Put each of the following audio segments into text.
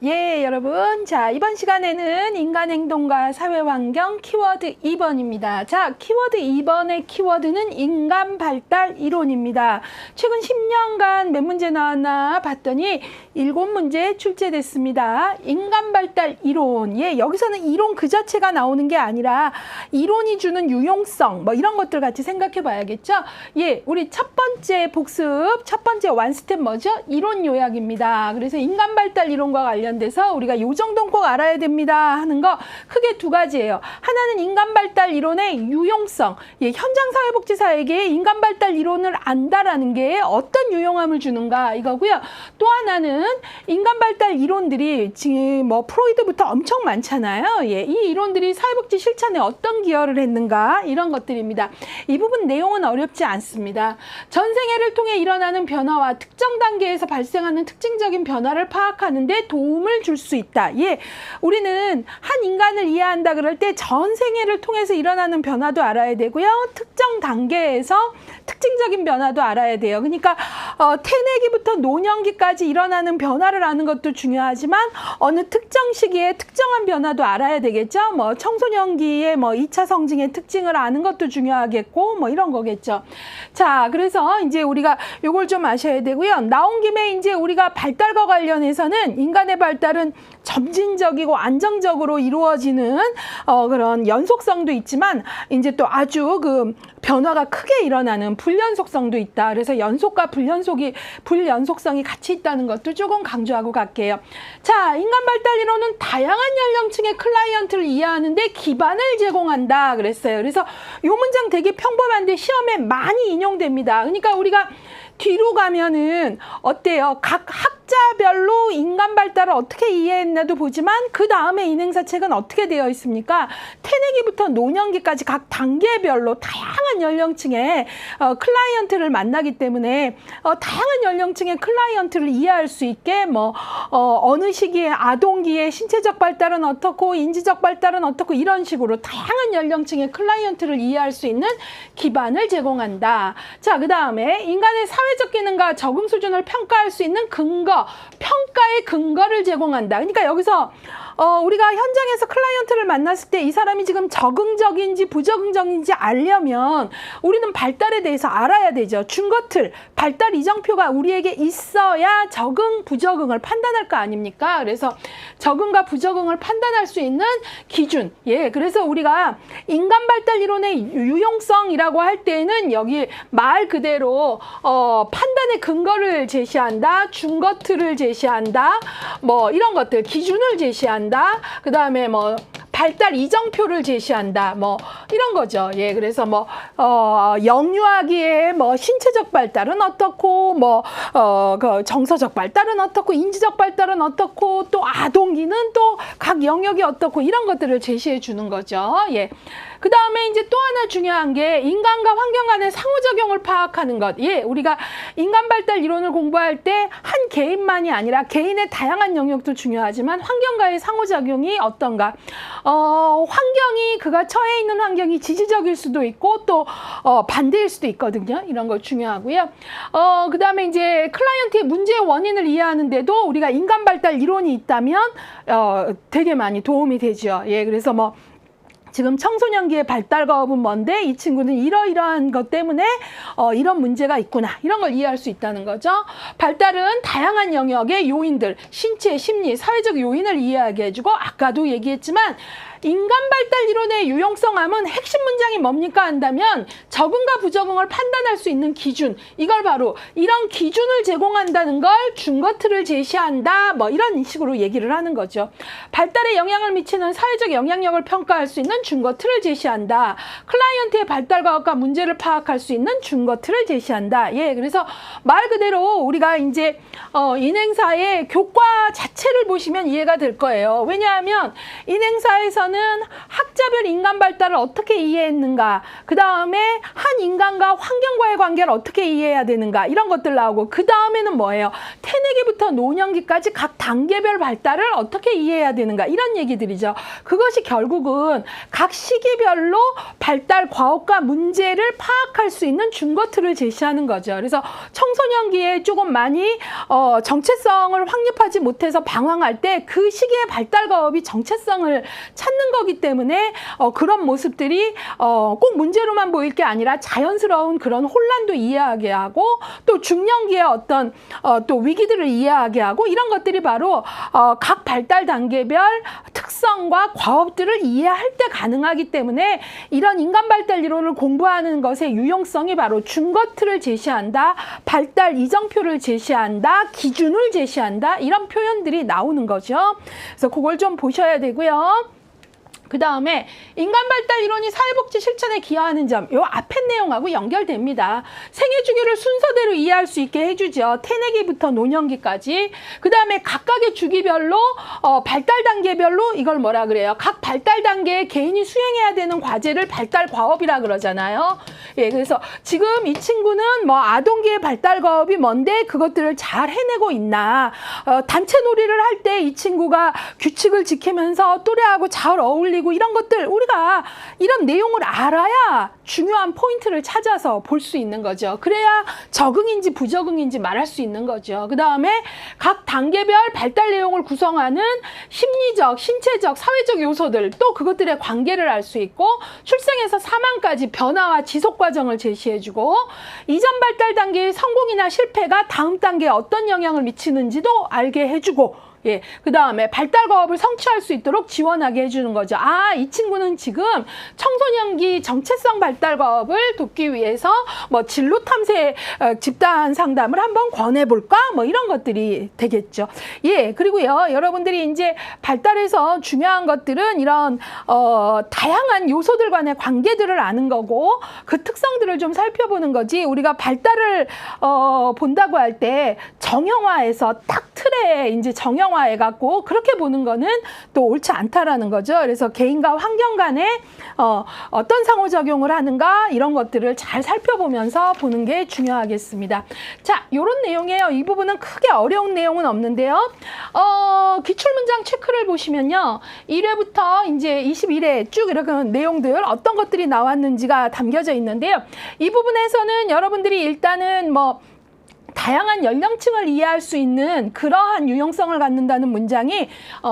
예, 여러분. 자, 이번 시간에는 인간행동과 사회환경 키워드 2번입니다. 자, 키워드 2번의 키워드는 인간발달 이론입니다. 최근 10년간 몇 문제 나왔나 봤더니 7문제 출제됐습니다. 인간발달 이론. 예, 여기서는 이론 그 자체가 나오는 게 아니라 이론이 주는 유용성, 뭐 이런 것들 같이 생각해 봐야겠죠? 예, 우리 첫 번째 복습, 첫 번째 완스텝 뭐죠? 이론 요약입니다. 그래서 인간발달 이론과 관련돼서 우리가 요 정도는 꼭 알아야 됩니다 하는 거 크게 두 가지예요. 하나는 인간발달 이론의 유용성. 예, 현장사회복지사에게 인간발달 이론을 안다라는 게 어떤 유용함을 주는가 이거고요. 또 하나는 인간발달 이론들이 지금 뭐 프로이드부터 엄청 많잖아요. 예, 이 이론들이 사회복지 실천에 어떤 기여를 했는가 이런 것들입니다. 이 부분 내용은 어렵지 않습니다. 전 생애를 통해 일어나는 변화와 특정 단계에서 발생하는 특징적인 변화를 파악하는 데 도움을 줄 수 있다. 예, 우리는 한 인간을 이해한다 그럴 때 전 생애를 통해서 일어나는 변화도 알아야 되고요. 특정 단계에서 특징적인 변화도 알아야 돼요. 그러니까 태내기부터 노년기까지 일어나는 변화를 아는 것도 중요하지만 어느 특정 시기에 특정한 변화도 알아야 되겠죠. 뭐 청소년기에 뭐 2차 성징의 특징을 아는 것도 중요하겠고 뭐 이런 거겠죠. 자, 그래서 이제 우리가 요걸 좀 아셔야 되고요. 나온 김에 이제 우리가 발달과 관련해서는 인간의 발달은 점진적이고 안정적으로 이루어지는 그런 연속성도 있지만 이제 또 아주 그 변화가 크게 일어나는 불연속성도 있다. 그래서 연속과 불연속성이 같이 있다는 것도 조금 강조하고 갈게요. 자, 인간 발달 이론은 다양한 연령층의 클라이언트를 이해하는데 기반을 제공한다 그랬어요. 그래서 이 문장 되게 평범한데 시험에 많이 인용됩니다. 그러니까 우리가 뒤로 가면은 어때요? 각 학자별로 인간 발달을 어떻게 이해했나도 보지만 그 다음에 인행사책은 어떻게 되어 있습니까? 태내기부터 노년기까지 각 단계별로 다양한 연령층의 클라이언트를 만나기 때문에 다양한 연령층의 클라이언트를 이해할 수 있게 뭐 어느 시기에 아동기에 신체적 발달은 어떻고 인지적 발달은 어떻고 이런 식으로 다양한 연령층의 클라이언트를 이해할 수 있는 기반을 제공한다. 자, 그 다음에 인간의 사회적 기능과 적응 수준을 평가할 수 있는 평가의 근거를 제공한다. 그러니까 여기서 우리가 현장에서 클라이언트를 만났을 때 이 사람이 지금 적응적인지 부적응적인지 알려면 우리는 발달에 대해서 알아야 되죠. 준거틀, 발달 이정표가 우리에게 있어야 적응, 부적응을 판단할 거 아닙니까? 그래서 적응과 부적응을 판단할 수 있는 기준. 예, 그래서 우리가 인간 발달 이론의 유용성이라고 할 때는 여기 말 그대로 판단의 근거를 제시한다, 준거틀을 제시한다, 뭐 이런 것들, 기준을 제시한다. 그 다음에 뭐 발달 이정표를 제시한다. 뭐 이런 거죠. 예, 그래서 뭐 영유아기의 뭐 신체적 발달은 어떻고, 뭐 그 정서적 발달은 어떻고, 인지적 발달은 어떻고, 또 아동기는 또 각 영역이 어떻고 이런 것들을 제시해 주는 거죠. 예. 그 다음에 이제 또 하나 중요한 게 인간과 환경 간의 상호작용을 파악하는 것. 예, 우리가 인간 발달 이론을 공부할 때 한 개인만이 아니라 개인의 다양한 영역도 중요하지만 환경과의 상호작용이 어떤가. 환경이 그가 처해 있는 환경이 지지적일 수도 있고 또 반대일 수도 있거든요. 이런 거 중요하고요. 그 다음에 이제 클라이언트의 문제의 원인을 이해하는데도 우리가 인간 발달 이론이 있다면 되게 많이 도움이 되죠. 예, 그래서 뭐 지금 청소년기의 발달 거업은 뭔데 이 친구는 이러이러한 것 때문에 이런 문제가 있구나 이런 걸 이해할 수 있다는 거죠. 발달은 다양한 영역의 요인들, 신체, 심리, 사회적 요인을 이해하게 해주고 아까도 얘기했지만 인간 발달 이론의 유용성함은 핵심 문장이 뭡니까 한다면 적응과 부적응을 판단할 수 있는 기준, 이걸 바로 이런 기준을 제공한다는 걸 준거틀을 제시한다, 뭐 이런 식으로 얘기를 하는 거죠. 발달에 영향을 미치는 사회적 영향력을 평가할 수 있는 준거틀을 제시한다. 클라이언트의 발달 과업과 문제를 파악할 수 있는 준거틀을 제시한다. 예, 그래서 말 그대로 우리가 이제 인행사의 교과 자체를 보시면 이해가 될 거예요. 왜냐하면 인행사에서 학자별 인간 발달을 어떻게 이해했는가, 그 다음에 한 인간과 환경과의 관계를 어떻게 이해해야 되는가 이런 것들 나오고, 그 다음에는 뭐예요? 태내기부터 노년기까지 각 단계별 발달을 어떻게 이해해야 되는가 이런 얘기들이죠. 그것이 결국은 각 시기별로 발달 과업과 문제를 파악할 수 있는 준거틀을 제시하는 거죠. 그래서 청소년기에 조금 많이 정체성을 확립하지 못해서 방황할 때 그 시기의 발달 과업이 정체성을 찾는 거기 때문에 그런 모습들이 꼭 문제로만 보일 게 아니라 자연스러운 그런 혼란도 이해하게 하고 또 중년기의 어떤 또 위기들을 이해하게 하고 이런 것들이 바로 각 발달 단계별 특성과 과업들을 이해할 때 가능하기 때문에 이런 인간 발달 이론을 공부하는 것의 유용성이 바로 준거트를 제시한다, 발달 이정표를 제시한다, 기준을 제시한다 이런 표현들이 나오는 거죠. 그래서 그걸 좀 보셔야 되고요. 그 다음에 인간 발달 이론이 사회복지 실천에 기여하는 점, 요 앞에 내용하고 연결됩니다. 생애 주기를 순서대로 이해할 수 있게 해주죠. 태내기부터 노년기까지. 그 다음에 각각의 주기별로 발달 단계별로 이걸 뭐라 그래요? 각 발달 단계에 개인이 수행해야 되는 과제를 발달 과업이라 그러잖아요. 예, 그래서 지금 이 친구는 뭐 아동기의 발달 과업이 뭔데 그것들을 잘 해내고 있나? 단체 놀이를 할 때 이 친구가 규칙을 지키면서 또래하고 잘 어울리고 이런 것들 우리가 이런 내용을 알아야 중요한 포인트를 찾아서 볼 수 있는 거죠. 그래야 적응인지 부적응인지 말할 수 있는 거죠. 그 다음에 각 단계별 발달 내용을 구성하는 심리적, 신체적, 사회적 요소들 또 그것들의 관계를 알 수 있고 출생에서 사망까지 변화와 지속 과정을 제시해주고 이전 발달 단계의 성공이나 실패가 다음 단계에 어떤 영향을 미치는지도 알게 해주고 예, 그 다음에 발달 과업을 성취할 수 있도록 지원하게 해주는 거죠. 아, 이 친구는 지금 청소년기 정체성 발달 과업을 돕기 위해서 뭐 진로 탐색 집단 상담을 한번 권해볼까? 뭐 이런 것들이 되겠죠. 예, 그리고요, 여러분들이 이제 발달에서 중요한 것들은 이런 다양한 요소들 간의 관계들을 아는 거고 그 특성들을 좀 살펴보는 거지. 우리가 발달을 본다고 할 때 정형화해서 딱 틀에 이제 정형화해갖고 그렇게 보는 거는 또 옳지 않다라는 거죠. 그래서 개인과 환경 간에 어떤 상호작용을 하는가 이런 것들을 잘 살펴보면서 보는 게 중요하겠습니다. 자, 요런 내용이에요. 이 부분은 크게 어려운 내용은 없는데요. 기출문장 체크를 보시면요. 1회부터 이제 21회 쭉 이렇게 내용들 어떤 것들이 나왔는지가 담겨져 있는데요. 이 부분에서는 여러분들이 일단은 뭐 다양한 연령층을 이해할 수 있는 그러한 유용성을 갖는다는 문장이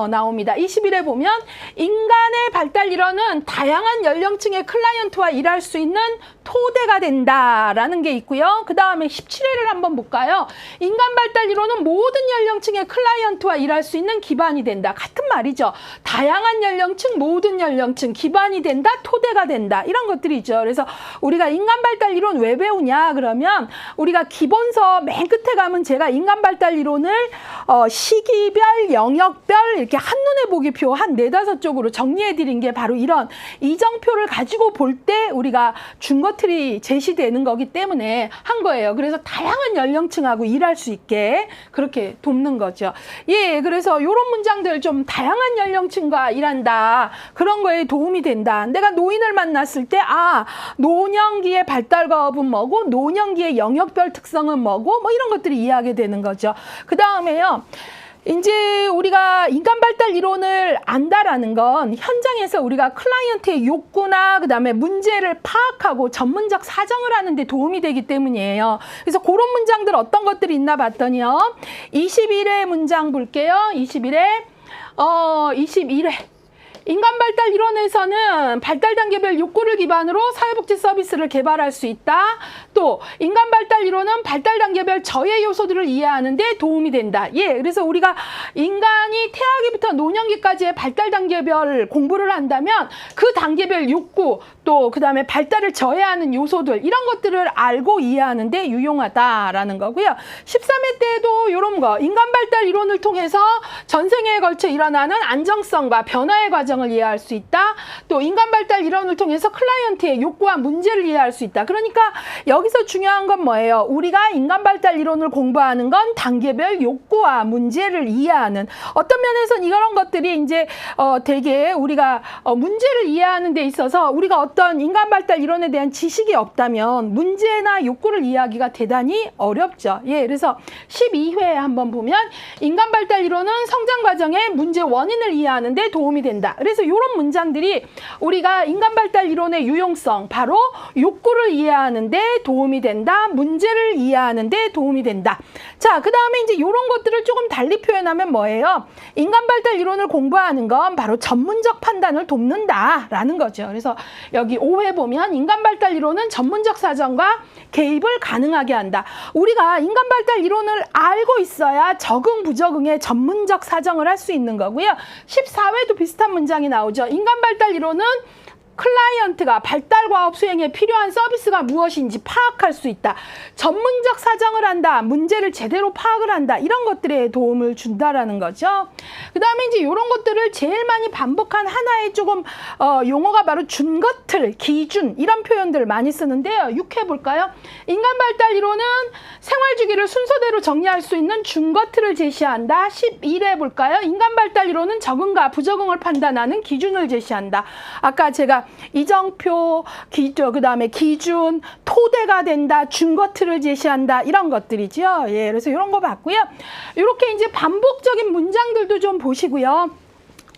나옵니다. 21회 보면 인간의 발달 이론은 다양한 연령층의 클라이언트와 일할 수 있는 토대가 된다라는 게 있고요. 그 다음에 17회를 한번 볼까요? 인간 발달 이론은 모든 연령층의 클라이언트와 일할 수 있는 기반이 된다. 같은 말이죠. 다양한 연령층, 모든 연령층, 기반이 된다, 토대가 된다. 이런 것들이죠. 그래서 우리가 인간 발달 이론 왜 배우냐 그러면 우리가 기본서 맨 끝에 가면 제가 인간 발달 이론을 시기별, 영역별 이렇게 한눈에 보기 표 한 4-5쪽으로 정리해 드린 게 바로 이런 이정표를 가지고 볼 때 우리가 준거틀이 제시되는 거기 때문에 한 거예요. 그래서 다양한 연령층하고 일할 수 있게 그렇게 돕는 거죠. 예, 그래서 이런 문장들 좀 다양한 연령층과 일한다. 그런 거에 도움이 된다. 내가 노인을 만났을 때 노년기의 발달 과업은 뭐고 노년기의 영역별 특성은 뭐고 뭐 이런 것들이 이해하게 되는 거죠. 그 다음에요. 이제 우리가 인간 발달 이론을 안다라는 건 현장에서 우리가 클라이언트의 욕구나 그다음에 문제를 파악하고 전문적 사정을 하는 데 도움이 되기 때문이에요. 그래서 그런 문장들 어떤 것들이 있나 봤더니요. 21회 문장 볼게요. 21회. 인간 발달 이론에서는 발달 단계별 욕구를 기반으로 사회복지 서비스를 개발할 수 있다. 또 인간 발달 이론은 발달 단계별 저해 요소들을 이해하는 데 도움이 된다. 예, 그래서 우리가 인간이 태아기부터 노년기까지의 발달 단계별 공부를 한다면 그 단계별 욕구 또 그다음에 발달을 저해하는 요소들 이런 것들을 알고 이해하는 데 유용하다라는 거고요. 13회 때도 이런 거 인간 발달 이론을 통해서 전생에 걸쳐 일어나는 안정성과 변화의 과정을 이해할 수 있다. 또 인간 발달 이론을 통해서 클라이언트의 욕구와 문제를 이해할 수 있다. 그러니까 여기서 중요한 건 뭐예요? 우리가 인간 발달 이론을 공부하는 건 단계별 욕구와 문제를 이해하는 어떤 면에서는 이런 것들이 이제 되게 우리가 문제를 이해하는 데 있어서 우리가 어떤 인간 발달 이론에 대한 지식이 없다면 문제나 욕구를 이해하기가 대단히 어렵죠. 예, 그래서 12회 한번 보면 인간 발달 이론은 성장 과정의 문제 원인을 이해하는 데 도움이 된다. 그래서 이런 문장들이 우리가 인간 발달 이론의 유용성, 바로 욕구를 이해하는 데 도움이 된다, 문제를 이해하는 데 도움이 된다. 자, 그 다음에 이제 이런 것들을 조금 달리 표현하면 뭐예요? 인간 발달 이론을 공부하는 건 바로 전문적 판단을 돕는다라는 거죠. 그래서 여기 5회 보면 인간 발달 이론은 전문적 사정과 개입을 가능하게 한다. 우리가 인간 발달 이론을 알고 있어야 적응, 부적응의 전문적 사정을 할 수 있는 거고요. 14회도 비슷한 문장이 나오죠. 인간 발달 이론은 클라이언트가 발달 과업 수행에 필요한 서비스가 무엇인지 파악할 수 있다. 전문적 사정을 한다. 문제를 제대로 파악을 한다. 이런 것들에 도움을 준다라는 거죠. 그 다음에 이제 이런 것들을 제일 많이 반복한 하나의 조금 용어가 바로 준것틀, 기준 이런 표현들을 많이 쓰는데요. 6회 볼까요? 인간 발달 이론은 생활 주기를 순서대로 정리할 수 있는 준것틀을 제시한다. 11회 볼까요? 인간 발달 이론은 적응과 부적응을 판단하는 기준을 제시한다. 아까 제가 이정표, 그 다음에 기준, 토대가 된다, 준것틀을 제시한다, 이런 것들이죠. 예, 그래서 이런 거 봤고요. 이렇게 이제 반복적인 문장들도 좀 보시고요.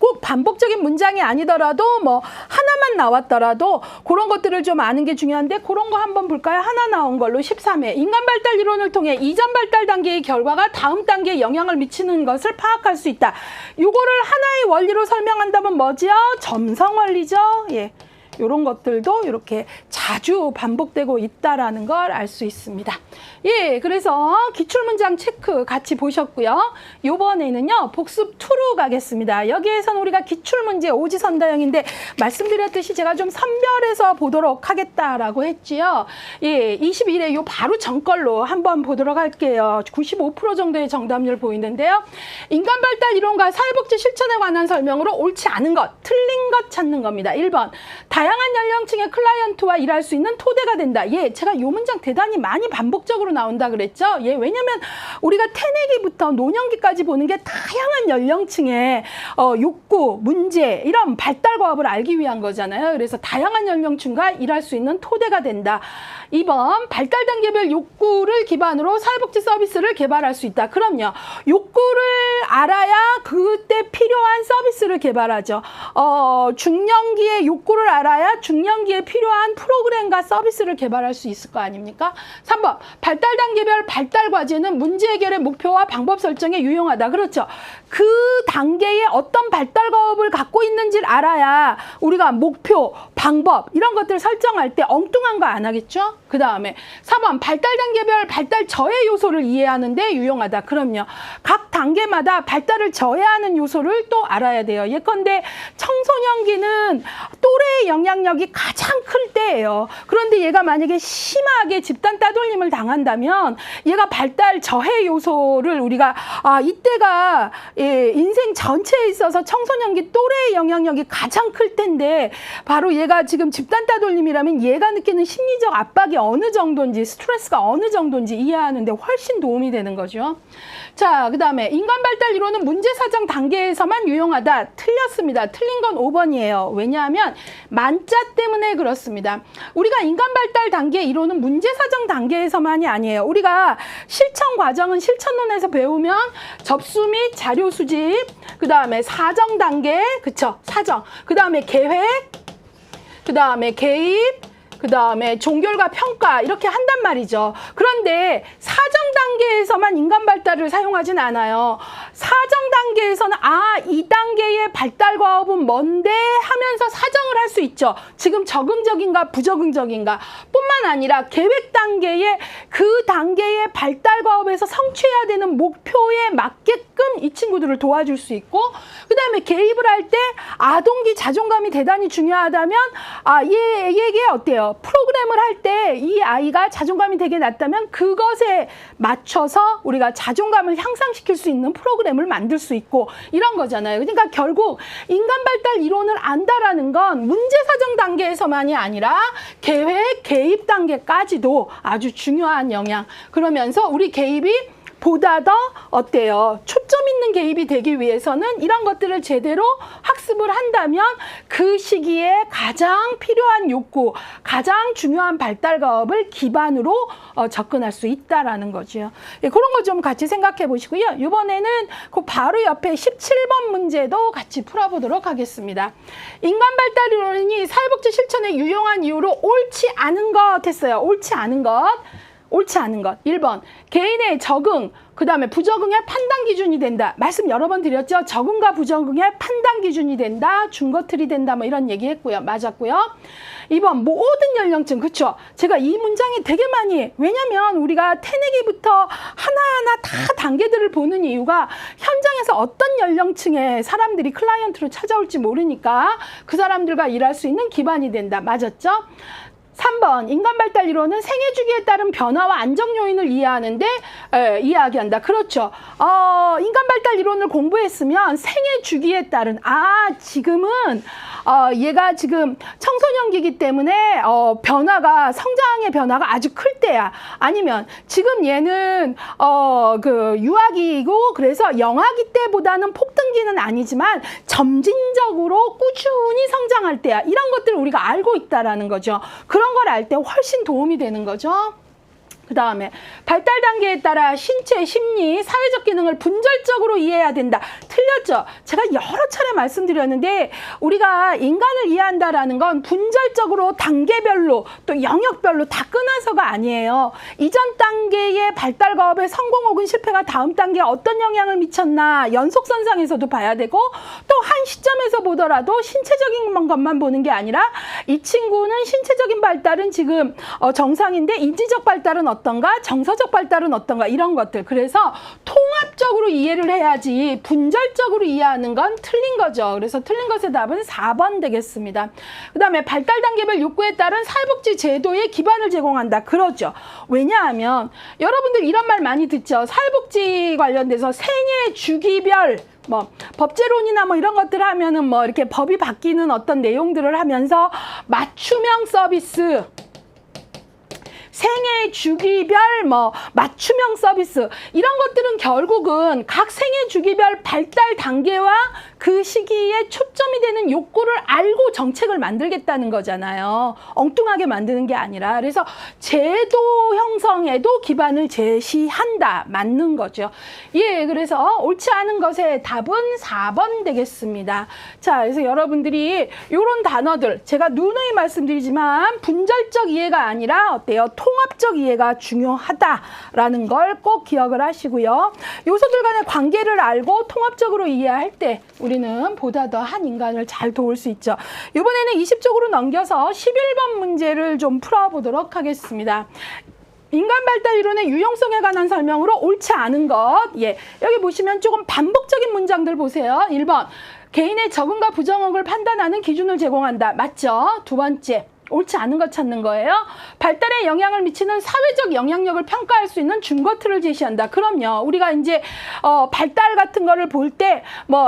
꼭 반복적인 문장이 아니더라도 뭐 하나만 나왔더라도 그런 것들을 좀 아는 게 중요한데, 그런 거 한번 볼까요? 하나 나온 걸로 13회. 인간 발달 이론을 통해 이전 발달 단계의 결과가 다음 단계에 영향을 미치는 것을 파악할 수 있다. 요거를 하나의 원리로 설명한다면 뭐지요? 점성 원리죠. 예. 이런 것들도 이렇게 자주 반복되고 있다라는 걸 알 수 있습니다. 예, 그래서 기출문장 체크 같이 보셨고요. 이번에는요, 복습 2로 가겠습니다. 여기에서는 우리가 기출문제 오지선다형인데 말씀드렸듯이 제가 좀 선별해서 보도록 하겠다라고 했지요. 예, 21회 요 바로 전걸로 한번 보도록 할게요. 95% 정도의 정답률 보이는데요. 인간 발달 이론과 사회복지 실천에 관한 설명으로 옳지 않은 것, 틀린 것 찾는 겁니다. 1번. 다양한 연령층의 클라이언트와 일할 수 있는 토대가 된다. 예, 제가 이 문장 대단히 많이 반복적으로 나온다 그랬죠. 예, 왜냐면 우리가 태내기부터 노년기까지 보는 게 다양한 연령층의 욕구, 문제, 이런 발달 과업을 알기 위한 거잖아요. 그래서 다양한 연령층과 일할 수 있는 토대가 된다. 2번, 발달 단계별 욕구를 기반으로 사회복지 서비스를 개발할 수 있다. 그럼요. 욕구를 알아야 그때 필요한 서비스를 개발하죠. 중년기의 욕구를 알아야 중년기에 필요한 프로그램과 서비스를 개발할 수 있을 거 아닙니까? 3번, 발달 단계별 발달 과제는 문제 해결의 목표와 방법 설정에 유용하다. 그렇죠. 그 단계에 어떤 발달 과업을 갖고 있는지를 알아야 우리가 목표, 방법 이런 것들을 설정할 때 엉뚱한 거 안 하겠죠? 그 다음에 4번, 발달 단계별 발달 저해 요소를 이해하는 데 유용하다. 그럼요. 각 단계마다 발달을 저해하는 요소를 또 알아야 돼요. 예컨대 청소년기는 또래의 영향력이 가장 클 때예요. 그런데 얘가 만약에 심하게 집단 따돌림을 당한다면 얘가 발달 저해 요소를 우리가 이때가 인생 전체에 있어서 청소년기 또래의 영향력이 가장 클 텐데, 바로 얘가 지금 집단 따돌림이라면 얘가 느끼는 심리적 압박이 어느 정도인지, 스트레스가 어느 정도인지 이해하는 데 훨씬 도움이 되는 거죠. 자, 그 다음에 인간 발달 이론은 문제 사정 단계에서만 유용하다. 틀렸습니다. 틀린 건 5번이에요. 왜냐하면 만자 때문에 그렇습니다. 우리가 인간 발달 단계 이론은 문제 사정 단계에서만이 아니에요. 우리가 실천 과정은 실천론에서 배우면 접수 및 자료 수집, 그 다음에 사정 단계, 그쵸? 사정. 그 다음에 계획, 그 다음에 개입, 그 다음에 종결과 평가 이렇게 한단 말이죠. 그런데 사정 단계에서만 인간 발달을 사용하진 않아요. 사정 단계에서는 이 단계의 발달 과업은 뭔데 하면서 사정을 할 수 있죠. 지금 적응적인가 부적응적인가 뿐만 아니라 계획 단계에 그 단계의 발달 과업에서 성취해야 되는 목표에 맞게끔 이 친구들을 도와줄 수 있고, 그 다음에 개입을 할 때 아동기 자존감이 대단히 중요하다면 얘게 어때요? 프로그램을 할 때 이 아이가 자존감이 되게 낮다면 그것에 맞춰서 우리가 자존감을 향상시킬 수 있는 프로그램을 만들 수 있고, 이런 거잖아요. 그러니까 결국 인간 발달 이론을 안다라는 건 문제 사정 단계에서만이 아니라 계획, 개입 단계까지도 아주 중요한 영향. 그러면서 우리 개입이 보다 더 어때요? 초점 있는 많은 개입이 되기 위해서는 이런 것들을 제대로 학습을 한다면 그 시기에 가장 필요한 욕구, 가장 중요한 발달 과업을 기반으로 접근할 수 있다라는 거죠. 예, 그런 거 좀 같이 생각해 보시고요. 이번에는 그 바로 옆에 17번 문제도 같이 풀어보도록 하겠습니다. 인간 발달 이론이 사회복지 실천에 유용한 이유로 옳지 않은 것 했어요. 옳지 않은 것. 옳지 않은 것. 1번, 개인의 적응, 그 다음에 부적응의 판단 기준이 된다. 말씀 여러 번 드렸죠. 적응과 부적응의 판단 기준이 된다. 준거틀이 된다. 뭐 이런 얘기 했고요. 맞았고요. 2번, 모든 연령층. 그쵸? 제가 이 문장이 되게 많이, 왜냐면 우리가 태내기부터 하나하나 다 단계들을 보는 이유가 현장에서 어떤 연령층의 사람들이 클라이언트로 찾아올지 모르니까 그 사람들과 일할 수 있는 기반이 된다. 맞았죠? 3번, 인간 발달 이론은 생애 주기에 따른 변화와 안정 요인을 이야기한다. 그렇죠. 인간 발달 이론을 공부했으면 생애 주기에 따른, 지금은 얘가 지금 청소년기이기 때문에 성장의 변화가 아주 클 때야. 아니면 지금 얘는 유아기이고 그래서 영아기 때보다는 폭등기는 아니지만 점진적으로 꾸준히 성장할 때야. 이런 것들을 우리가 알고 있다라는 거죠. 그런 걸 알 때 훨씬 도움이 되는 거죠. 그 다음에 발달 단계에 따라 신체, 심리, 사회적 기능을 분절적으로 이해해야 된다. 틀렸죠? 제가 여러 차례 말씀드렸는데 우리가 인간을 이해한다라는 건 분절적으로 단계별로 또 영역별로 다 끊어서가 아니에요. 이전 단계의 발달 과업의 성공 혹은 실패가 다음 단계에 어떤 영향을 미쳤나 연속선상에서도 봐야 되고 또 한 시점에서 보더라도 신체적인 것만 보는 게 아니라 이 친구는 신체적인 발달은 지금 정상인데 인지적 발달은 어떤가? 정서적 발달은 어떤가? 이런 것들. 그래서 통합적으로 이해를 해야지 분절적으로 이해하는 건 틀린 거죠. 그래서 틀린 것의 답은 4번 되겠습니다. 그 다음에 발달 단계별 욕구에 따른 사회복지 제도의 기반을 제공한다. 그러죠. 왜냐하면 여러분들 이런 말 많이 듣죠. 사회복지 관련돼서 생애 주기별 법제론이나 이런 것들 하면은 이렇게 법이 바뀌는 어떤 내용들을 하면서 맞춤형 서비스, 생애 주기별 맞춤형 서비스 이런 것들은 결국은 각 생애 주기별 발달 단계와 그 시기에 초점이 되는 욕구를 알고 정책을 만들겠다는 거잖아요. 엉뚱하게 만드는 게 아니라. 그래서 제도 형성에도 기반을 제시한다. 맞는 거죠. 예, 그래서 옳지 않은 것의 답은 4번 되겠습니다. 자, 그래서 여러분들이 이런 단어들 제가 누누이 말씀드리지만 분절적 이해가 아니라 어때요? 통합적 이해가 중요하다라는 걸 꼭 기억을 하시고요. 요소들 간의 관계를 알고 통합적으로 이해할 때 우리는 보다 더한 인간을 잘 도울 수 있죠. 이번에는 20쪽으로 넘겨서 11번 문제를 좀 풀어보도록 하겠습니다. 인간 발달 이론의 유용성에 관한 설명으로 옳지 않은 것. 예, 여기 보시면 조금 반복적인 문장들 보세요. 1번, 개인의 적응과 부적응을 판단하는 기준을 제공한다. 맞죠? 두 번째, 옳지 않은 것 찾는 거예요. 발달에 영향을 미치는 사회적 영향력을 평가할 수 있는 준거틀을 제시한다. 그럼요. 우리가 이제 발달 같은 거를 볼 때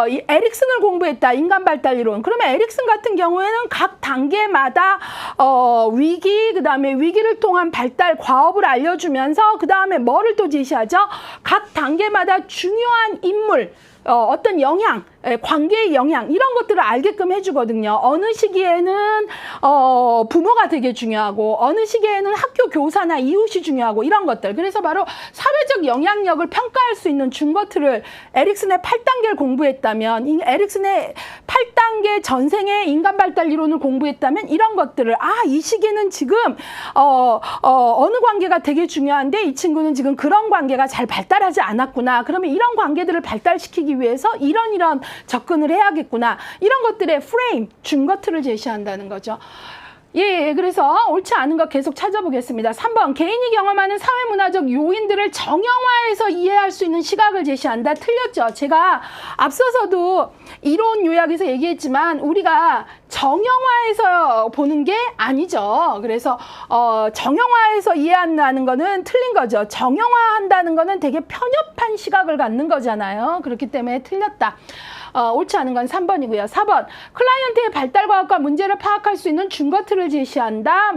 이 에릭슨을 공부했다. 인간 발달 이론. 그러면 에릭슨 같은 경우에는 각 단계마다 위기, 그다음에 위기를 통한 발달 과업을 알려주면서 그다음에 뭐를 또 제시하죠? 각 단계마다 중요한 인물, 어떤 영향, 관계의 영향 이런 것들을 알게끔 해주거든요. 어느 시기에는 부모가 되게 중요하고 어느 시기에는 학교 교사나 이웃이 중요하고 이런 것들. 그래서 바로 사회적 영향력을 평가할 수 있는 준거틀을 에릭슨의 8단계를 공부했다면 에릭슨의 8단계 전생의 인간 발달 이론을 공부했다면 이런 것들을 이 시기는 지금 어느 관계가 되게 중요한데 이 친구는 지금 그런 관계가 잘 발달하지 않았구나. 그러면 이런 관계들을 발달시키기 위해서 이런 접근을 해야겠구나. 이런 것들의 프레임, 준거틀을 제시한다는 거죠. 예, 그래서 옳지 않은 거 계속 찾아보겠습니다. 3번, 개인이 경험하는 사회문화적 요인들을 정형화해서 이해할 수 있는 시각을 제시한다. 틀렸죠? 제가 앞서서도 이론 요약에서 얘기했지만 우리가 정형화해서 보는 게 아니죠. 그래서 정형화해서 이해한다는 거는 틀린 거죠. 정형화한다는 거는 되게 편협한 시각을 갖는 거잖아요. 그렇기 때문에 틀렸다. 옳지 않은 건 3번이고요. 4번, 클라이언트의 발달 과업과 문제를 파악할 수 있는 준거틀을 제시한다.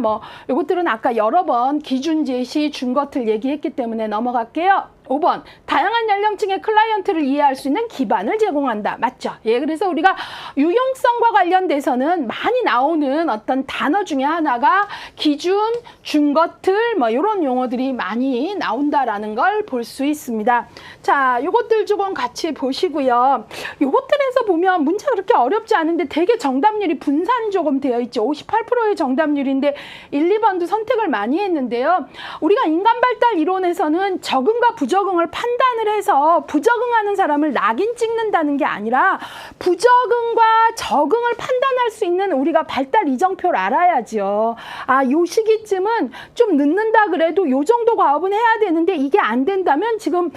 이것들은 아까 여러 번 기준 제시, 준거틀 얘기했기 때문에 넘어갈게요. 5번, 다양한 연령층의 클라이언트를 이해할 수 있는 기반을 제공한다. 맞죠? 예, 그래서 우리가 유용성과 관련돼서는 많이 나오는 어떤 단어 중에 하나가 기준, 준것들, 뭐 이런 용어들이 많이 나온다라는 걸 볼 수 있습니다. 자, 요것들 조금 같이 보시고요. 요것들에서 보면 문제가 그렇게 어렵지 않은데 되게 정답률이 분산 조금 되어 있죠. 58%의 정답률인데 1, 2번도 선택을 많이 했는데요. 우리가 인간 발달 이론에서는 적응과 부적응을 판단을 해서 부적응하는 사람을 낙인 찍는다는 게 아니라 부적응과 적응을 판단할 수 있는 우리가 발달 이정표를 알아야죠. 아, 요 시기쯤은 좀 늦는다 그래도 요 정도 과업은 해야 되는데 이게 안 된다면 지금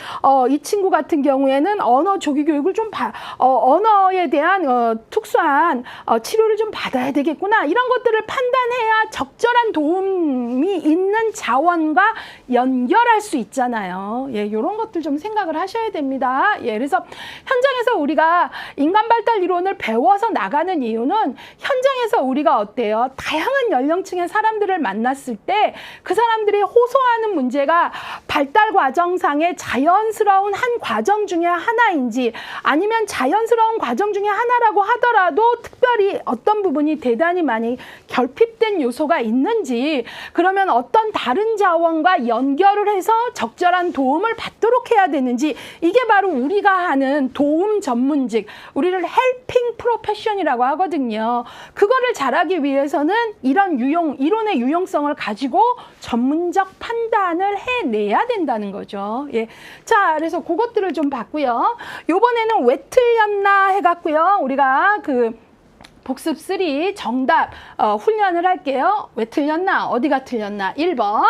이 친구 같은 경우에는 언어 조기 교육을 좀 언어에 대한 특수한 치료를 좀 받아야 되겠구나. 이런 것들을 판단해야 적절한 도움이 있는 자원과 연결할 수 있잖아요. 예, 이런 것들 좀 생각을 하셔야 됩니다. 예, 그래서 현장에서 우리가 인간 발달 이론을 배워서 나가는 이유는 현장에서 우리가 어때요? 다양한 연령층의 사람들을 만났을 때 그 사람들이 호소하는 문제가 발달 과정상의 자연스러운 한 과정 중에 하나인지 아니면 자연스러운 과정 중에 하나라고 하더라도 특별히 어떤 부분이 대단히 많이 결핍된 요소가 있는지 그러면 어떤 다른 자원과 연결을 해서 적절한 도움을 받도록 해야 되는지 이게 바로 우리가 하는 도움 전문직, 우리를 헬핑 프로페션이라고 하거든요. 그거를 잘하기 위해서는 이런 이론의 유용성을 가지고 전문적 판단을 해내야 된다는 거죠. 예. 자, 그래서 그것들을 좀 봤고요. 요번에는 왜 틀렸나 해갖고요. 우리가 복습 3 정답 훈련을 할게요. 왜 틀렸나? 어디가 틀렸나? 1번.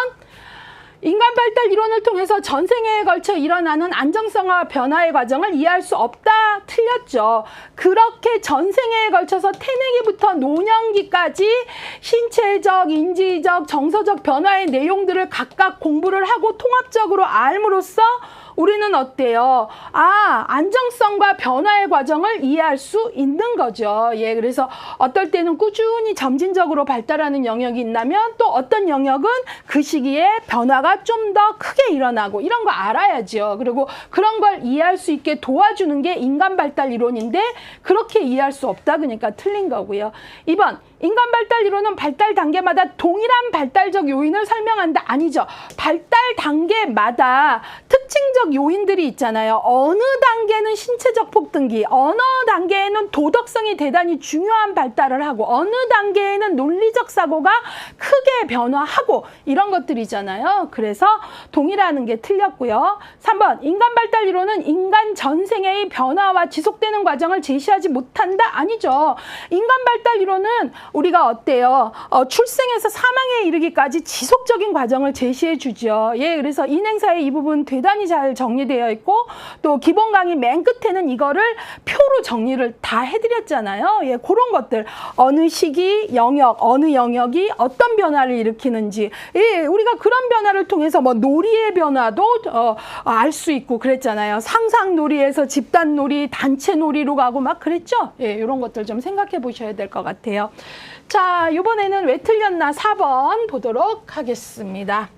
인간 발달 이론을 통해서 전생에 걸쳐 일어나는 안정성과 변화의 과정을 이해할 수 없다. 틀렸죠. 그렇게 전생에 걸쳐서 태내기부터 노년기까지 신체적, 인지적, 정서적 변화의 내용들을 각각 공부를 하고 통합적으로 알므로써 우리는 어때요? 아, 안정성과 변화의 과정을 이해할 수 있는 거죠. 예, 그래서 어떨 때는 꾸준히 점진적으로 발달하는 영역이 있다면 또 어떤 영역은 그 시기에 변화가 좀 더 크게 일어나고 이런 거 알아야죠. 그리고 그런 걸 이해할 수 있게 도와주는 게 인간 발달 이론인데 그렇게 이해할 수 없다. 그러니까 틀린 거고요. 2번. 인간 발달 이론은 발달 단계마다 동일한 발달적 요인을 설명한다. 아니죠. 발달 단계마다 특징적 요인들이 있잖아요. 어느 단계는 신체적 폭등기, 어느 단계에는 도덕성이 대단히 중요한 발달을 하고 어느 단계에는 논리적 사고가 크게 변화하고 이런 것들이잖아요. 그래서 동일하는 게 틀렸고요. 3번. 인간 발달 이론은 인간 전생의 변화와 지속되는 과정을 제시하지 못한다. 아니죠. 인간 발달 이론은 우리가 어때요? 출생에서 사망에 이르기까지 지속적인 과정을 제시해 주죠. 예, 그래서 인행사의 이 부분 대단히 잘 정리되어 있고 또 기본 강의 맨 끝에는 이거를 표로 정리를 다 해드렸잖아요. 예, 그런 것들 어느 시기, 영역, 어느 영역이 어떤 변화를 일으키는지 예, 우리가 그런 변화를 통해서 뭐 놀이의 변화도 알 수 있고 그랬잖아요. 상상놀이에서 집단놀이, 단체놀이로 가고 막 그랬죠. 예, 이런 것들 좀 생각해 보셔야 될 것 같아요. 자, 이번에는 왜 틀렸나 4번 보도록 하겠습니다.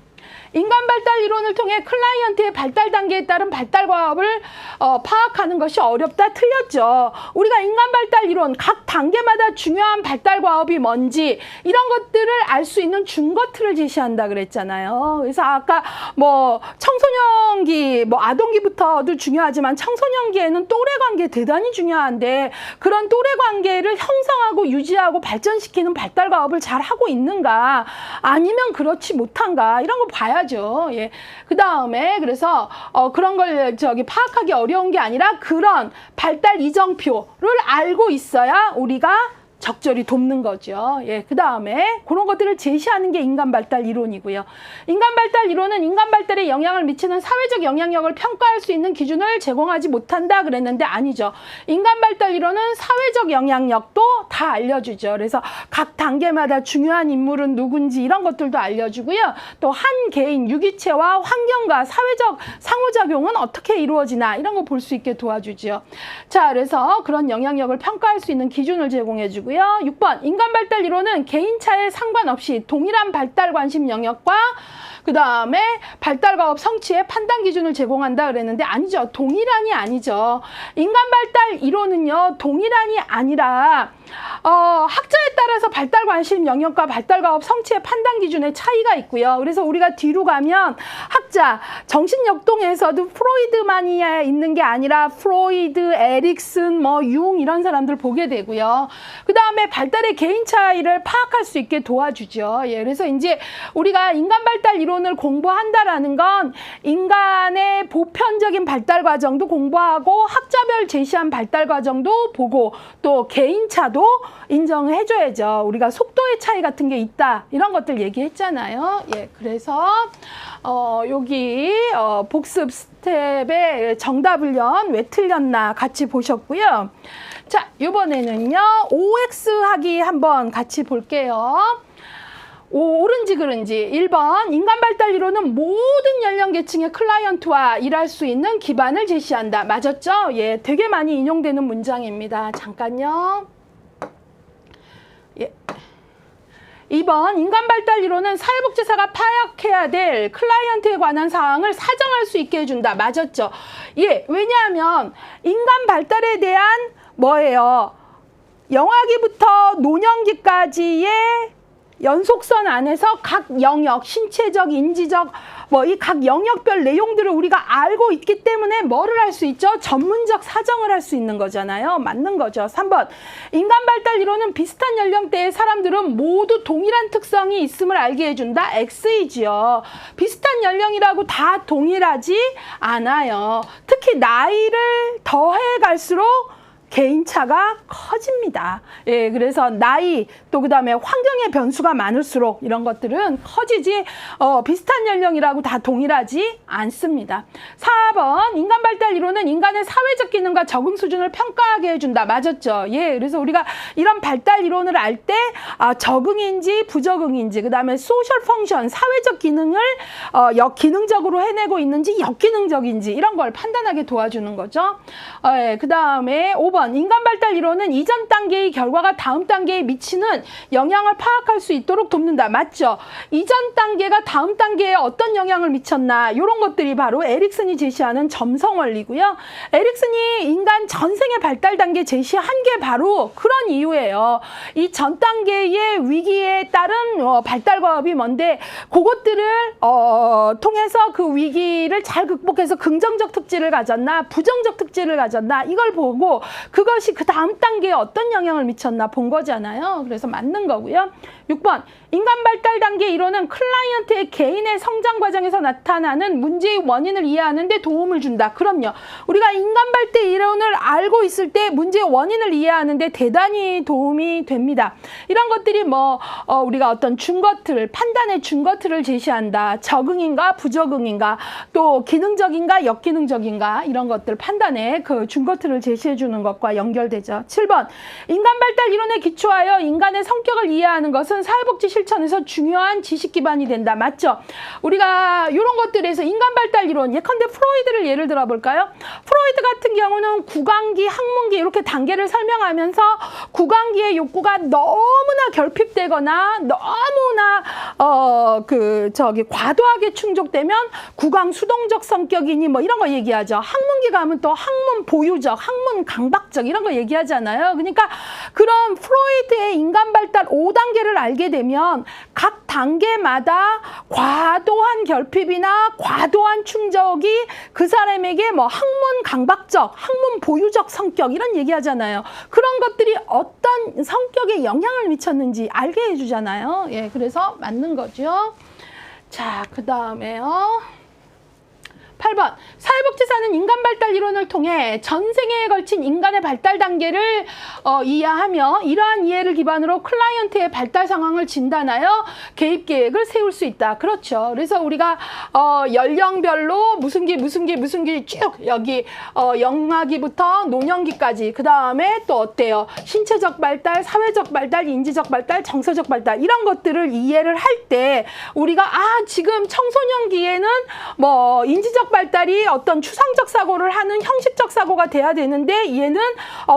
인간 발달 이론을 통해 클라이언트의 발달 단계에 따른 발달 과업을 파악하는 것이 어렵다. 틀렸죠. 우리가 인간 발달 이론 각 단계마다 중요한 발달 과업이 뭔지 이런 것들을 알 수 있는 준거틀을 제시한다 그랬잖아요. 그래서 아까 뭐 청소년기, 뭐 아동기부터도 중요하지만 청소년기에는 또래 관계 대단히 중요한데 그런 또래 관계를 형성하고 유지하고 발전시키는 발달 과업을 잘 하고 있는가 아니면 그렇지 못한가 이런 거 봐야죠. 예. 그 다음에 그래서 그런 걸 파악하기 어려운 게 아니라 그런 발달 이정표를 알고 있어야 우리가 적절히 돕는 거죠. 예, 그 다음에 그런 것들을 제시하는 게 인간 발달 이론이고요. 인간 발달 이론은 인간 발달에 영향을 미치는 사회적 영향력을 평가할 수 있는 기준을 제공하지 못한다 그랬는데 아니죠. 인간 발달 이론은 사회적 영향력도 다 알려주죠. 그래서 각 단계마다 중요한 인물은 누군지 이런 것들도 알려주고요. 또 한 개인 유기체와 환경과 사회적 상호작용은 어떻게 이루어지나 이런 거 볼 수 있게 도와주죠. 자, 그래서 그런 영향력을 평가할 수 있는 기준을 제공해주고 6번 인간 발달 이론은 개인차에 상관없이 동일한 발달 관심 영역과 그 다음에 발달과업 성취의 판단 기준을 제공한다 그랬는데 아니죠. 동일한이 아니죠. 인간 발달 이론은요, 동일한이 아니라 학자에 따라서 발달 관심 영역과 발달과업 성취의 판단 기준의 차이가 있고요. 그래서 우리가 뒤로 가면 학자, 정신역동에서도 프로이드만이 있는 게 아니라 프로이드, 에릭슨, 융 이런 사람들 보게 되고요. 그 다음에 발달의 개인 차이를 파악할 수 있게 도와주죠. 예, 그래서 이제 우리가 인간 발달 이론을 공부한다라는 건 인간의 보편적인 발달 과정도 공부하고 학자별 제시한 발달 과정도 보고 또 개인차도 인정해줘야죠. 우리가 속도의 차이 같은 게 있다 이런 것들 얘기했잖아요. 예, 그래서 여기 복습 스텝의 정답을요 왜 틀렸나 같이 보셨고요. 자, 이번에는요 OX 하기 한번 같이 볼게요. 옳은지 그른지. 1번 인간 발달 이론은 모든 연령계층의 클라이언트와 일할 수 있는 기반을 제시한다. 맞았죠? 예, 되게 많이 인용되는 문장입니다. 잠깐요. 예. 2번 인간 발달 이론은 사회복지사가 파악해야 될 클라이언트에 관한 사항을 사정할 수 있게 해준다. 맞았죠? 예, 왜냐하면 인간 발달에 대한 뭐예요? 영아기부터 노년기까지의 연속선 안에서 각 영역, 신체적, 인지적, 이 각 영역별 내용들을 우리가 알고 있기 때문에 뭐를 할 수 있죠? 전문적 사정을 할 수 있는 거잖아요. 맞는 거죠. 3번, 인간 발달 이론은 비슷한 연령대의 사람들은 모두 동일한 특성이 있음을 알게 해준다. X이지요. 비슷한 연령이라고 다 동일하지 않아요. 특히 나이를 더해 갈수록 개인차가 커집니다. 예, 그래서 나이 또 그다음에 환경의 변수가 많을수록 이런 것들은 커지지 비슷한 연령이라고 다 동일하지 않습니다. 4번 인간 발달 이론은 인간의 사회적 기능과 적응 수준을 평가하게 해준다. 맞았죠? 예, 그래서 우리가 이런 발달 이론을 알 때 적응인지 부적응인지 그다음에 소셜 펑션 사회적 기능을 역기능적으로 해내고 있는지 역기능적인지 이런 걸 판단하게 도와주는 거죠. 예, 그다음에 5번 인간 발달 이론은 이전 단계의 결과가 다음 단계에 미치는 영향을 파악할 수 있도록 돕는다. 맞죠? 이전 단계가 다음 단계에 어떤 영향을 미쳤나 이런 것들이 바로 에릭슨이 제시하는 점성 원리고요. 에릭슨이 인간 전생의 발달 단계 제시한 게 바로 그런 이유예요. 이 전 단계의 위기에 따른 발달 과업이 뭔데 그것들을 통해서 그 위기를 잘 극복해서 긍정적 특질을 가졌나 부정적 특질을 가졌나 이걸 보고 그것이 그 다음 단계에 어떤 영향을 미쳤나 본 거잖아요. 그래서 맞는 거고요. 6번 인간 발달 단계 이론은 클라이언트의 개인의 성장 과정에서 나타나는 문제의 원인을 이해하는 데 도움을 준다. 그럼요. 우리가 인간 발달 이론을 알고 있을 때 문제의 원인을 이해하는 데 대단히 도움이 됩니다. 이런 것들이 우리가 어떤 준거틀, 판단의 준거틀을 제시한다. 적응인가 부적응인가 또 기능적인가 역기능적인가 이런 것들 판단의 그 준거틀을 제시해 주는 것과 연결되죠. 7번 인간 발달 이론에 기초하여 인간의 성격을 이해하는 것은 사회복지 실천에서 중요한 지식 기반이 된다. 맞죠? 우리가 이런 것들에서 인간 발달 이론 예컨대 프로이드를 예를 들어 볼까요? 프로이드 같은 경우는 구강기, 학문기 이렇게 단계를 설명하면서 구강기의 욕구가 너무나 결핍되거나 너무나 과도하게 충족되면 구강 수동적 성격이니 이런 거 얘기하죠. 학문기 가면 또 학문 보유적, 학문 강박적 이런 거 얘기하잖아요. 그러니까 그런 프로이드의 인간 발달 5단계를 알게 되면 각 단계마다 과도한 결핍이나 과도한 충족이 그 사람에게 학문 강박적, 학문 보유적 성격 이런 얘기하잖아요. 그런 것들이 어떤 성격에 영향을 미쳤는지 알게 해주잖아요. 예, 그래서 맞는 거죠. 자, 그 다음에요. 8번 사회복지사는 인간 발달 이론을 통해 전생에 걸친 인간의 발달 단계를 이해하며 이러한 이해를 기반으로 클라이언트의 발달 상황을 진단하여 개입 계획을 세울 수 있다. 그렇죠. 그래서 우리가 연령별로 무슨 기 쭉 여기 영아기부터 노년기까지 그 다음에 또 어때요? 신체적 발달, 사회적 발달, 인지적 발달, 정서적 발달 이런 것들을 이해를 할 때 우리가 지금 청소년기에는 인지적 정신적 발달이 어떤 추상적 사고를 하는 형식적 사고가 돼야 되는데 얘는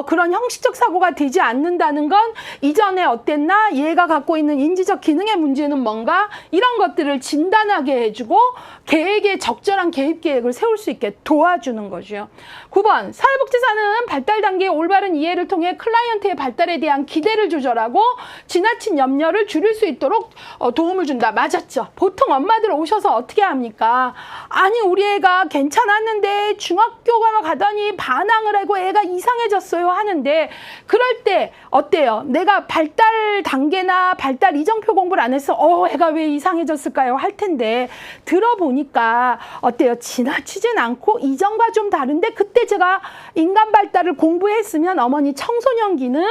그런 형식적 사고가 되지 않는다는 건 이전에 어땠나, 얘가 갖고 있는 인지적 기능의 문제는 뭔가, 이런 것들을 진단하게 해주고 계획에 적절한 개입 계획을 세울 수 있게 도와주는 거죠. 9번, 사회복지사는 발달 단계의 올바른 이해를 통해 클라이언트의 발달에 대한 기대를 조절하고 지나친 염려를 줄일 수 있도록 도움을 준다. 맞았죠? 보통 엄마들 오셔서 어떻게 합니까? 아니, 우리 애가 괜찮았는데 중학교가 가더니 반항을 하고 애가 이상해졌어요 하는데, 그럴 때 어때요? 내가 발달 단계나 발달 이정표 공부를 안 해서 애가 왜 이상해졌을까요? 할 텐데 들어보니까 어때요? 지나치진 않고 이전과 좀 다른데, 그때 제가 인간 발달을 공부했으면 어머니 청소년기는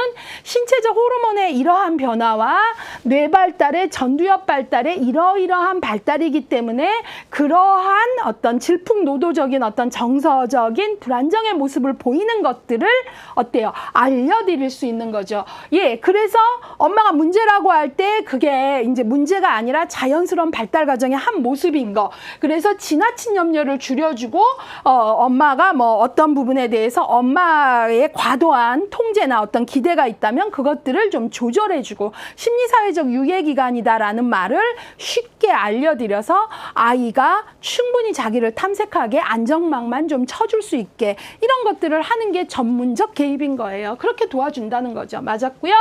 신체적 호르몬의 이러한 변화와 뇌 발달의 전두엽 발달의 이러이러한 발달이기 때문에 그러한 어떤 질풍노도적인 어떤 정서적인 불안정의 모습을 보이는 것들을 어때요? 알려드릴 수 있는 거죠. 예, 그래서 엄마가 문제라고 할 때 그게 이제 문제가 아니라 자연스러운 발달 과정의 한 모습인 거. 그래서 지나친 염려를 줄여주고 엄마가 뭐 어떤 부분에 대해서 엄마의 과도한 통제나 어떤 기대가 있다면 그것들을 좀 조절해주고 심리사회적 유예기간이다라는 말을 쉽게 알려드려서 아이가 충분히 자기를 탐색하게 안정망만 좀 쳐줄 수 있게, 이런 것들을 하는 게 전문적 개입인 거예요. 그렇게 도와준다는 거죠. 맞았고요.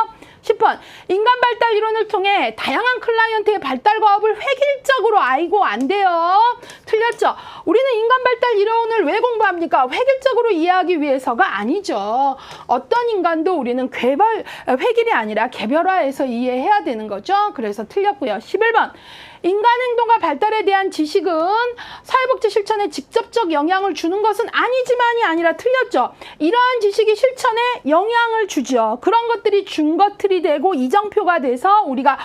10번, 인간 발달 이론을 통해 다양한 클라이언트의 발달 과업을 획일적으로 알고 안 돼요. 틀렸죠? 우리는 인간 발달 이론을 왜 공부합니까? 획일적으로 이해하기 위해서가 아니죠. 어떤 인간도 우리는 획일이 아니라 개별화해서 이해해야 되는 거죠. 그래서 틀렸고요. 11번, 인간 행동과 발달에 대한 지식은 사회복지 실천에 직접적 영향을 주는 것은 아니지만이 아니라 틀렸죠. 이러한 지식이 실천에 영향을 주죠. 그런 것들이 준것들이 되고 이정표가 돼서 우리가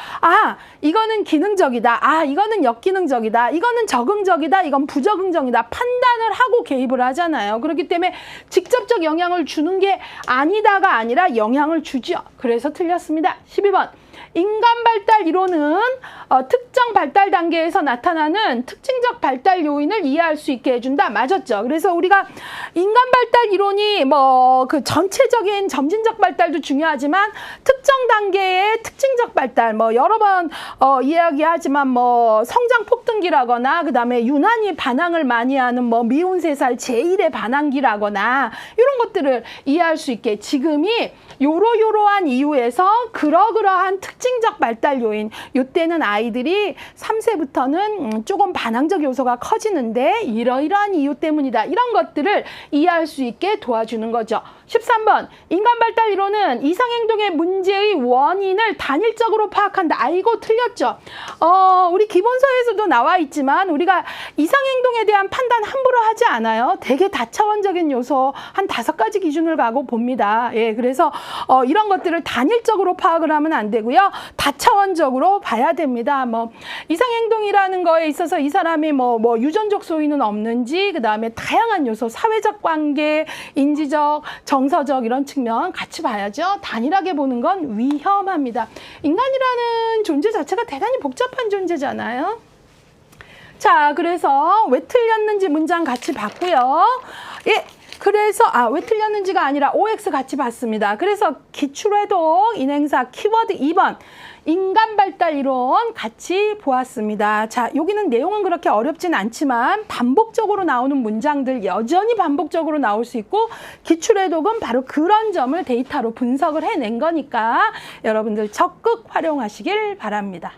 이거는 기능적이다, 이거는 역기능적이다, 이거는 적응적이다, 이건 부적응적이다 판단을 하고 개입을 하잖아요. 그렇기 때문에 직접적 영향을 주는 게 아니다가 아니라 영향을 주죠. 그래서 틀렸습니다. 12번, 인간 발달 이론은 특정 발달 단계에서 나타나는 특징적 발달 요인을 이해할 수 있게 해준다. 맞았죠? 그래서 우리가 인간 발달 이론이 그 전체적인 점진적 발달도 중요하지만 특정 단계의 특징적 발달, 여러 번 이야기하지만 성장 폭등기라거나 그 다음에 유난히 반항을 많이 하는 미운 3살 제1의 반항기라거나 이런 것들을 이해할 수 있게 지금이 요러요러한 이유에서 그러그러한 특징적 발달 요인, 요때는 아이들이 3세부터는 조금 반항적 요소가 커지는데 이러이러한 이유 때문이다. 이런 것들을 이해할 수 있게 도와주는 거죠. 13번, 인간 발달 이론은 이상행동의 문제의 원인을 단일적으로 파악한다. 아이고, 틀렸죠? 우리 기본서에서도 나와 있지만 우리가 이상행동에 대한 판단 함부로 하지 않아요. 되게 다차원적인 요소 한 5가지 기준을 가고 봅니다. 예, 그래서 이런 것들을 단일적으로 파악을 하면 안 되고요. 다차원적으로 봐야 됩니다. 이상행동이라는 거에 있어서 이 사람이 유전적 소인은 없는지, 그 다음에 다양한 요소, 사회적 관계, 인지적, 정서적 이런 측면 같이 봐야죠. 단일하게 보는 건 위험합니다. 인간이라는 존재 자체가 대단히 복잡한 존재잖아요. 자, 그래서 왜 틀렸는지 문장 같이 봤고요. 예. 그래서 왜 틀렸는지가 아니라 OX 같이 봤습니다. 그래서 기출회독 인행사 키워드 2번 인간 발달 이론 같이 보았습니다. 자, 여기는 내용은 그렇게 어렵진 않지만 반복적으로 나오는 문장들 여전히 반복적으로 나올 수 있고, 기출회독은 바로 그런 점을 데이터로 분석을 해낸 거니까 여러분들 적극 활용하시길 바랍니다.